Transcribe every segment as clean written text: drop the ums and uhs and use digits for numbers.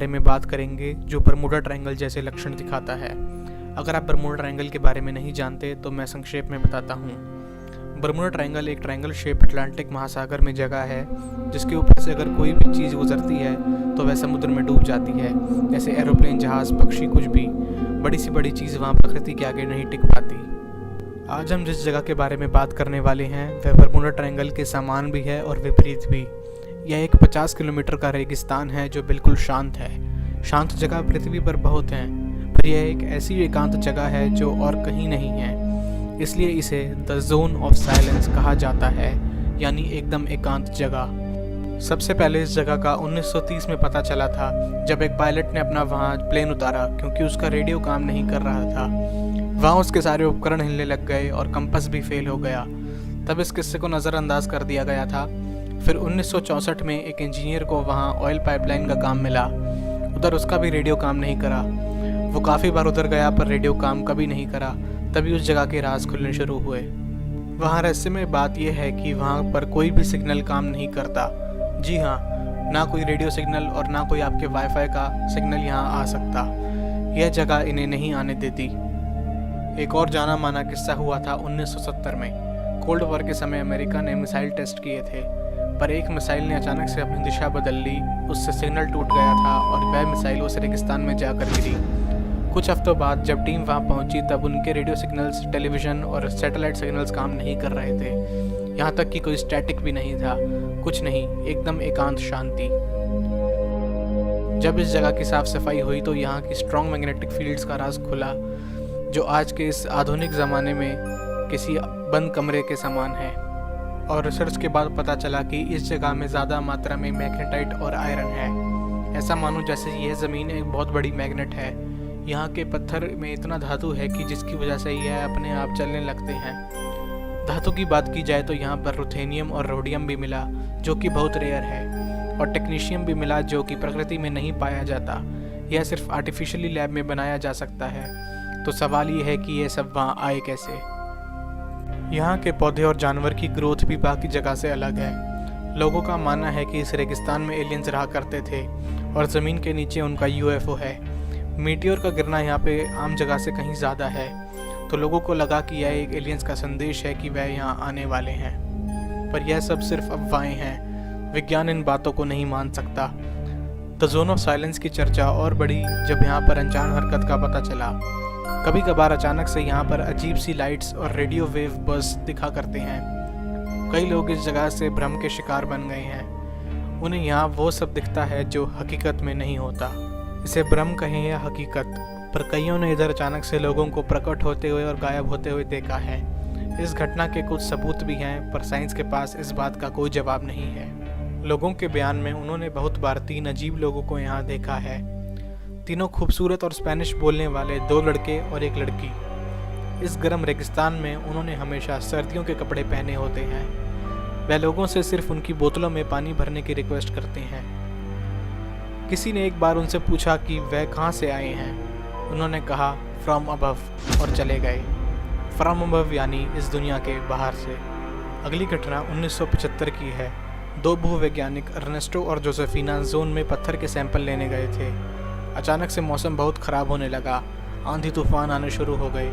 बारे में बात करेंगे जो बरमूडा ट्रायंगल जैसे लक्षण दिखाता है। अगर आप बरमूडा ट्रायंगल के बारे में नहीं जानते तो मैं संक्षेप में बताता हूँ। बरमूडा ट्रायंगल एक ट्रायंगल शेप अटलांटिक महासागर में जगह है जिसके ऊपर से अगर कोई भी चीज़ गुजरती है तो वह समुद्र में डूब जाती है। जैसे एरोप्लेन, जहाज़, पक्षी, कुछ भी बड़ी सी बड़ी चीज़ वहाँ प्रकृति के आगे नहीं टिक पाती। आज हम जिस जगह के बारे में बात करने वाले हैं वह बरमूडा ट्रायंगल के समान भी है और विपरीत भी। यह एक 50 किलोमीटर का रेगिस्तान है जो बिल्कुल शांत है। शांत जगह पृथ्वी पर बहुत हैं, पर यह एक ऐसी एकांत जगह है जो और कहीं नहीं है। इसलिए इसे द जोन ऑफ साइलेंस कहा जाता है, यानी एकदम एकांत जगह। सबसे पहले इस जगह का 1930 में पता चला था जब एक पायलट ने अपना वहाँ प्लेन उतारा क्योंकि उसका रेडियो काम नहीं कर रहा था। वहाँ उसके सारे उपकरण हिलने लग गए और कंपास भी फेल हो गया। तब इस किस्से को नज़रअंदाज कर दिया गया था। फिर 1964 में एक इंजीनियर को वहाँ ऑयल पाइपलाइन का काम मिला। उधर उसका भी रेडियो काम नहीं करा। वो काफ़ी बार उधर गया पर रेडियो काम कभी नहीं करा। तभी उस जगह के राज खुलने शुरू हुए। वहाँ रहस्यमय बात यह है कि वहाँ पर कोई भी सिग्नल काम नहीं करता। जी हाँ, ना कोई रेडियो सिग्नल और ना कोई आपके वाईफाई का सिग्नल यहाँ आ सकता। यह जगह इन्हें नहीं आने देती। एक और जाना माना किस्सा हुआ था 1970 में। कोल्ड वॉर के समय अमेरिका ने मिसाइल टेस्ट किए थे, पर एक मिसाइल ने अचानक से अपनी दिशा बदल ली। उससे सिग्नल टूट गया था और वह मिसाइल उस रेगिस्तान में जाकर गिरी। कुछ हफ्तों बाद जब टीम वहां पहुंची तब उनके रेडियो सिग्नल्स, टेलीविज़न और सैटेलाइट सिग्नल्स काम नहीं कर रहे थे। यहाँ तक कि कोई स्टैटिक भी नहीं था, कुछ नहीं, एकदम एकांत शांति। जब इस जगह की साफ सफाई हुई तो यहाँ की स्ट्रॉन्ग मैग्नेटिक फील्ड्स का राज खुला, जो आज के इस आधुनिक ज़माने में किसी बंद कमरे के समान है। और रिसर्च के बाद पता चला कि इस जगह में ज़्यादा मात्रा में मैग्नेटाइट और आयरन है। ऐसा मानो जैसे यह ज़मीन एक बहुत बड़ी मैग्नेट है। यहाँ के पत्थर में इतना धातु है कि जिसकी वजह से यह अपने आप चलने लगते हैं। धातु की बात की जाए तो यहाँ पर रुथेनियम और रोडियम भी मिला जो कि बहुत रेयर है, और टेक्नीशियम भी मिला जो कि प्रकृति में नहीं पाया जाता। यह सिर्फ आर्टिफिशियली लैब में बनाया जा सकता है। तो सवाल ये है कि यह सब वहाँ आए कैसे। यहाँ के पौधे और जानवर की ग्रोथ भी बाकी जगह से अलग है। लोगों का मानना है कि इस रेगिस्तान में एलियंस रहा करते थे और ज़मीन के नीचे उनका यूएफओ है। मीटियोर का गिरना यहाँ पे आम जगह से कहीं ज़्यादा है, तो लोगों को लगा कि यह एक एलियंस का संदेश है कि वह यहाँ आने वाले हैं। पर यह सब सिर्फ अफवाहें हैं। विज्ञान इन बातों को नहीं मान सकता। द जोन ऑफ साइलेंस की चर्चा और बढ़ी जब यहाँ पर अनजान हरकत का पता चला। कभी कभार अचानक से यहाँ पर अजीब सी लाइट्स और रेडियो वेव बर्स्ट दिखा करते हैं। कई लोग इस जगह से भ्रम के शिकार बन गए हैं। उन्हें यहाँ वो सब दिखता है जो हकीकत में नहीं होता। इसे भ्रम कहें या हकीकत, पर कईयों ने इधर अचानक से लोगों को प्रकट होते हुए और गायब होते हुए देखा है। इस घटना के कुछ सबूत भी हैं, पर साइंस के पास इस बात का कोई जवाब नहीं है। लोगों के बयान में उन्होंने बहुत बार 3 अजीब लोगों को यहाँ देखा है। तीनों खूबसूरत और स्पेनिश बोलने वाले 2 लड़के और 1 लड़की। इस गर्म रेगिस्तान में उन्होंने हमेशा सर्दियों के कपड़े पहने होते हैं। वह लोगों से सिर्फ उनकी बोतलों में पानी भरने की रिक्वेस्ट करते हैं। किसी ने एक बार उनसे पूछा कि वह कहाँ से आए हैं। उन्होंने कहा फ्रॉम अबव और चले गए। फ्रॉम अबव यानी इस दुनिया के बाहर से। अगली घटना 1975 की है। 2 भूवैज्ञानिक अर्नेस्टो और जोसेफिना जोन में पत्थर के सैंपल लेने गए थे। अचानक से मौसम बहुत ख़राब होने लगा। आंधी तूफान आने शुरू हो गए।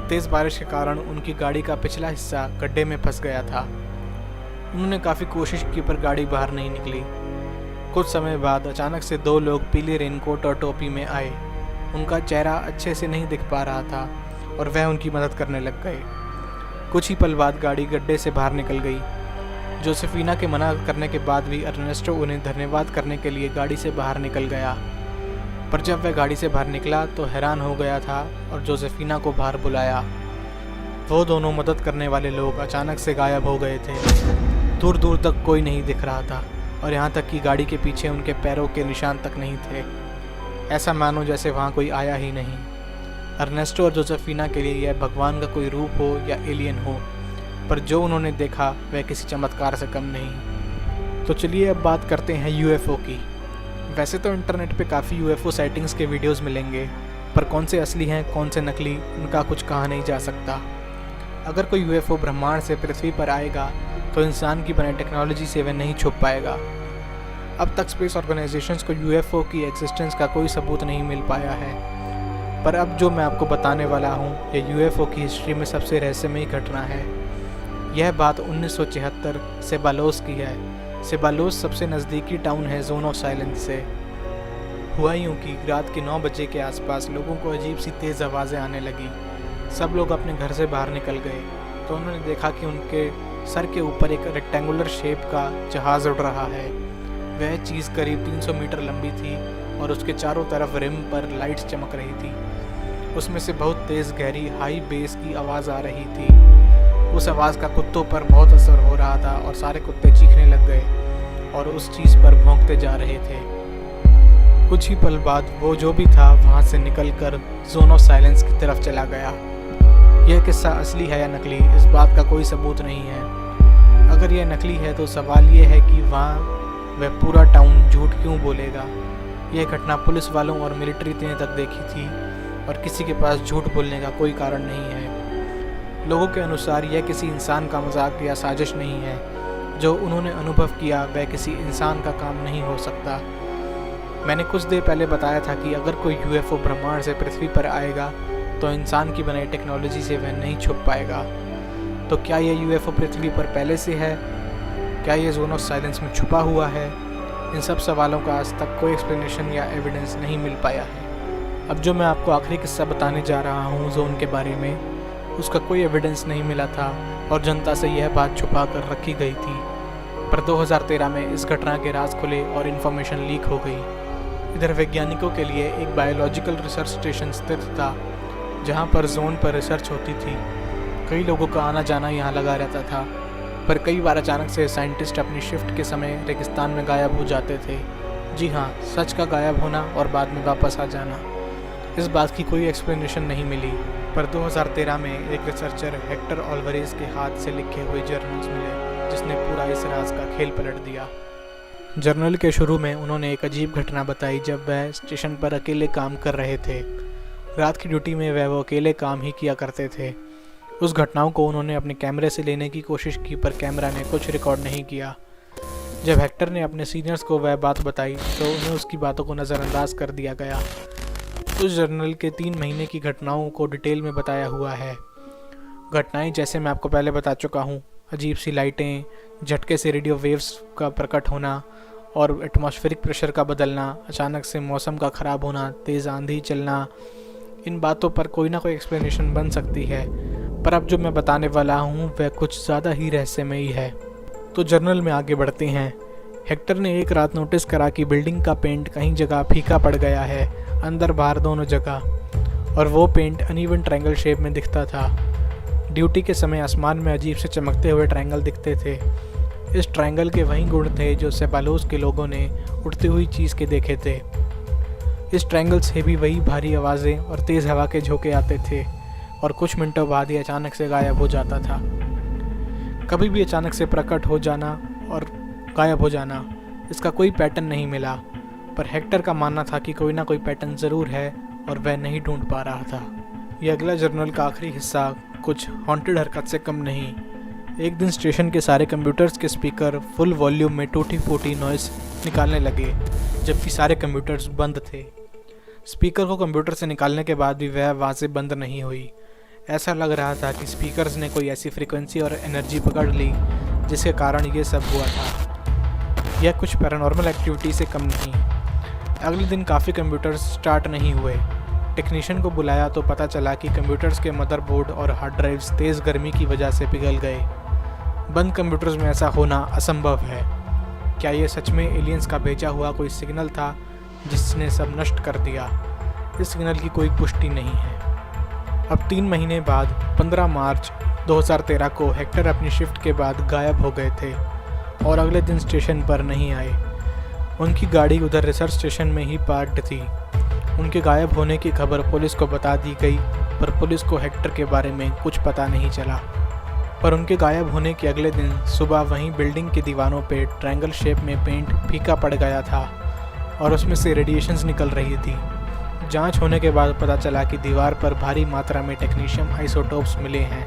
तेज़ बारिश के कारण उनकी गाड़ी का पिछला हिस्सा गड्ढे में फंस गया था। उन्होंने काफ़ी कोशिश की पर गाड़ी बाहर नहीं निकली। कुछ समय बाद अचानक से 2 लोग पीले रेनकोट और टोपी में आए। उनका चेहरा अच्छे से नहीं दिख पा रहा था और वह उनकी मदद करने लग गए। कुछ ही पल बाद गाड़ी गड्ढे से बाहर निकल गई। जोसेफिना के मना करने के बाद भी अर्नेस्टो उन्हें धन्यवाद करने के लिए गाड़ी से बाहर निकल गया। पर जब वह गाड़ी से बाहर निकला तो हैरान हो गया था और जोसेफिना को बाहर बुलाया। वो दोनों मदद करने वाले लोग अचानक से गायब हो गए थे। दूर दूर तक कोई नहीं दिख रहा था और यहाँ तक कि गाड़ी के पीछे उनके पैरों के निशान तक नहीं थे। ऐसा मानो जैसे वहाँ कोई आया ही नहीं। अर्नेस्टो और जोसेफिना के लिए यह भगवान का कोई रूप हो या एलियन हो, पर जो उन्होंने देखा वह किसी चमत्कार से कम नहीं। तो चलिए अब बात करते हैं यूएफओ की। वैसे तो इंटरनेट पे काफ़ी यूएफओ साइटिंग्स के वीडियोस मिलेंगे, पर कौन से असली हैं कौन से नकली, उनका कुछ कहा नहीं जा सकता। अगर कोई यूएफओ ब्रह्मांड से पृथ्वी पर आएगा तो इंसान की बने टेक्नोलॉजी से वह नहीं छुप पाएगा। अब तक स्पेस ऑर्गेनाइजेशंस को यूएफओ की एग्जिस्टेंस का कोई सबूत नहीं मिल पाया है, पर अब जो मैं आपको बताने वाला हूँ यह यूएफओ की हिस्ट्री में सबसे रहस्यमयी घटना है। यह बात 1976 सेबालोस की है। सेबालोस सबसे नज़दीकी टाउन है जोन ऑफ साइलेंस से। हुआ यूँ कि रात के 9 बजे के आसपास लोगों को अजीब सी तेज़ आवाज़ें आने लगी। सब लोग अपने घर से बाहर निकल गए तो उन्होंने देखा कि उनके सर के ऊपर एक रेक्टेंगुलर शेप का जहाज़ उड़ रहा है। वह चीज़ करीब 300 मीटर लंबी थी और उसके चारों तरफ रिम पर लाइट्स चमक रही थी। उसमें से बहुत तेज़ गहरी हाई बेस की आवाज़ आ रही थी। उस आवाज़ का कुत्तों पर बहुत असर हो रहा था और सारे कुत्ते चीखने लग गए और उस चीज़ पर भौंकते जा रहे थे। कुछ ही पल बाद वो जो भी था वहाँ से निकलकर जोन ऑफ साइलेंस की तरफ चला गया। यह किस्सा असली है या नकली, इस बात का कोई सबूत नहीं है। अगर यह नकली है तो सवाल ये है कि वहाँ वह पूरा टाउन झूठ क्यों बोलेगा। यह घटना पुलिस वालों और मिलिट्री ने तक देखी थी और किसी के पास झूठ बोलने का कोई कारण नहीं है। लोगों के अनुसार यह किसी इंसान का मजाक या साजिश नहीं है। जो उन्होंने अनुभव किया वह किसी इंसान का काम नहीं हो सकता। मैंने कुछ देर पहले बताया था कि अगर कोई यूएफओ ब्रह्मांड से पृथ्वी पर आएगा तो इंसान की बनाई टेक्नोलॉजी से वह नहीं छुप पाएगा। तो क्या यह यूएफओ पृथ्वी पर पहले से है? क्या ये जोन ऑफ साइलेंस में छुपा हुआ है? इन सब सवालों का आज तक कोई एक्सप्लेनेशन या एविडेंस नहीं मिल पाया है। अब जो मैं आपको आखिरी किस्सा बताने जा रहा हूँ जोन के बारे में, उसका कोई एविडेंस नहीं मिला था और जनता से यह बात छुपा कर रखी गई थी। पर 2013 में इस घटना के राज खुले और इन्फॉर्मेशन लीक हो गई। इधर वैज्ञानिकों के लिए एक बायोलॉजिकल रिसर्च स्टेशन स्थित था जहाँ पर जोन पर रिसर्च होती थी। कई लोगों का आना जाना यहाँ लगा रहता था, पर कई बार अचानक से साइंटिस्ट अपनी शिफ्ट के समय रेगिस्तान में गायब हो जाते थे। जी हाँ, सच का गायब होना और बाद में वापस आ जाना। इस बात की कोई एक्सप्लेनेशन नहीं मिली, पर 2013 में एक रिसर्चर हेक्टर ऑल्वरेज के हाथ से लिखे हुए जर्नल्स मिले जिसने पूरा इस राज का खेल पलट दिया। जर्नल के शुरू में उन्होंने एक अजीब घटना बताई जब वह स्टेशन पर अकेले काम कर रहे थे। रात की ड्यूटी में वह अकेले काम ही किया करते थे। उस घटनाओं को उन्होंने अपने कैमरे से लेने की कोशिश की पर कैमरा ने कुछ रिकॉर्ड नहीं किया। जब हेक्टर ने अपने सीनियर्स को वह बात बताई तो उन्हें उसकी बातों को नज़रअंदाज कर दिया गया। उस जर्नल के 3 महीने की घटनाओं को डिटेल में बताया हुआ है। घटनाएं जैसे मैं आपको पहले बता चुका हूँ, अजीब सी लाइटें, झटके से रेडियो वेव्स का प्रकट होना और एटमॉस्फेरिक प्रेशर का बदलना, अचानक से मौसम का ख़राब होना, तेज़ आंधी चलना, इन बातों पर कोई ना कोई एक्सप्लेनेशन बन सकती है। पर अब जो मैं बताने वाला हूँ वह कुछ ज़्यादा ही रहस्यमयी है। तो जर्नल में आगे बढ़ते हैं। हेक्टर ने एक रात नोटिस करा कि बिल्डिंग का पेंट कहीं जगह फीका पड़ गया है, अंदर बाहर दोनों जगह, और वो पेंट अनइवन ट्रायंगल शेप में दिखता था। ड्यूटी के समय आसमान में अजीब से चमकते हुए ट्रायंगल दिखते थे। इस ट्रायंगल के वही गुण थे जो सेबालोस के लोगों ने उड़ती हुई चीज़ के देखे थे। इस ट्रायंगल से भी वही भारी आवाज़ें और तेज़ हवा के झोंके आते थे और कुछ मिनटों बाद ही अचानक से गायब हो जाता था। कभी भी अचानक से प्रकट हो जाना और गायब हो जाना, इसका कोई पैटर्न नहीं मिला, पर हेक्टर का मानना था कि कोई ना कोई पैटर्न ज़रूर है और वह नहीं ढूंढ पा रहा था। यह अगला जर्नल का आखिरी हिस्सा कुछ हॉन्टेड हरकत से कम नहीं। एक दिन स्टेशन के सारे कंप्यूटर्स के स्पीकर फुल वॉल्यूम में टूटी फूटी नॉइस निकालने लगे, जबकि सारे कंप्यूटर्स बंद थे। स्पीकर को कंप्यूटर से निकालने के बाद भी वह आवाज़ें बंद नहीं हुई। ऐसा लग रहा था कि स्पीकर्स ने कोई ऐसी फ्रीक्वेंसी और एनर्जी पकड़ ली जिसके कारण ये सब हुआ था। यह कुछ पैरानॉर्मल एक्टिविटी से कम नहीं। अगले दिन काफ़ी कंप्यूटर्स स्टार्ट नहीं हुए। टेक्नीशियन को बुलाया तो पता चला कि कंप्यूटर्स के मदरबोर्ड और हार्ड ड्राइव्स तेज़ गर्मी की वजह से पिघल गए। बंद कंप्यूटर्स में ऐसा होना असंभव है। क्या ये सच में एलियंस का भेजा हुआ कोई सिग्नल था जिसने सब नष्ट कर दिया? इस सिग्नल की कोई पुष्टि नहीं है। अब 3 महीने बाद 15 मार्च 2013 को हेक्टर अपनी शिफ्ट के बाद गायब हो गए थे और अगले दिन स्टेशन पर नहीं आए। उनकी गाड़ी उधर रिसर्च स्टेशन में ही पार्क्ड थी। उनके गायब होने की खबर पुलिस को बता दी गई, पर पुलिस को हेक्टर के बारे में कुछ पता नहीं चला। पर उनके गायब होने के अगले दिन सुबह वहीं बिल्डिंग की दीवारों पे ट्रायंगल शेप में पेंट फीका पड़ गया था और उसमें से रेडिएशंस निकल रही थी। जांच होने के बाद पता चला कि दीवार पर भारी मात्रा में टेक्नीशियम आइसोटोप्स मिले हैं।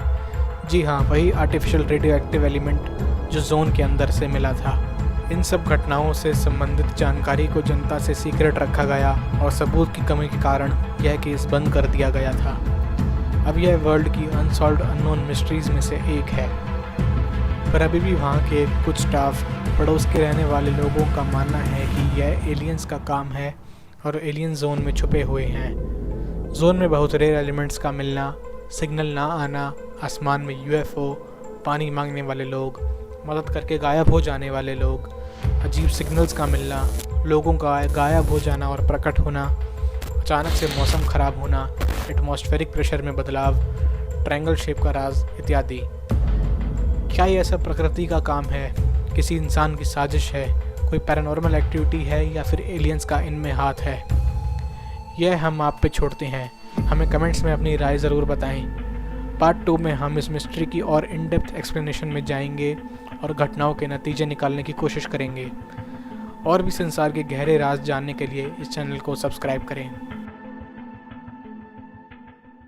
जी हाँ, वही आर्टिफिशियल रेडियो एक्टिव एलिमेंट जो जोन के अंदर से मिला था। इन सब घटनाओं से संबंधित जानकारी को जनता से सीक्रेट रखा गया और सबूत की कमी के कारण यह केस बंद कर दिया गया था। अब यह वर्ल्ड की अनसॉल्व्ड अननोन मिस्ट्रीज़ में से एक है, पर अभी भी वहाँ के कुछ स्टाफ पड़ोस के रहने वाले लोगों का मानना है कि यह एलियंस का काम है और एलियन जोन में छुपे हुए हैं। जोन में बहुत रेयर एलिमेंट्स का मिलना, सिग्नल ना आना, आसमान में यूएफओ, पानी मांगने वाले लोग, मदद करके गायब हो जाने वाले लोग, अजीब सिग्नल्स का मिलना, लोगों का गायब हो जाना और प्रकट होना, अचानक से मौसम ख़राब होना, एटमॉस्फेरिक प्रेशर में बदलाव, ट्रायंगल शेप का राज इत्यादि। क्या ये सब प्रकृति का काम है, किसी इंसान की साजिश है, कोई पैरानॉर्मल एक्टिविटी है या फिर एलियंस का इनमें हाथ है? यह हम आप पे छोड़ते हैं। हमें कमेंट्स में अपनी राय ज़रूर बताएं। पार्ट 2 में हम इस मिस्ट्री की और इन डेप्थ एक्सप्लेनेशन में जाएंगे और घटनाओं के नतीजे निकालने की कोशिश करेंगे। और भी संसार के गहरे राज जानने के लिए इस चैनल को सब्सक्राइब करें।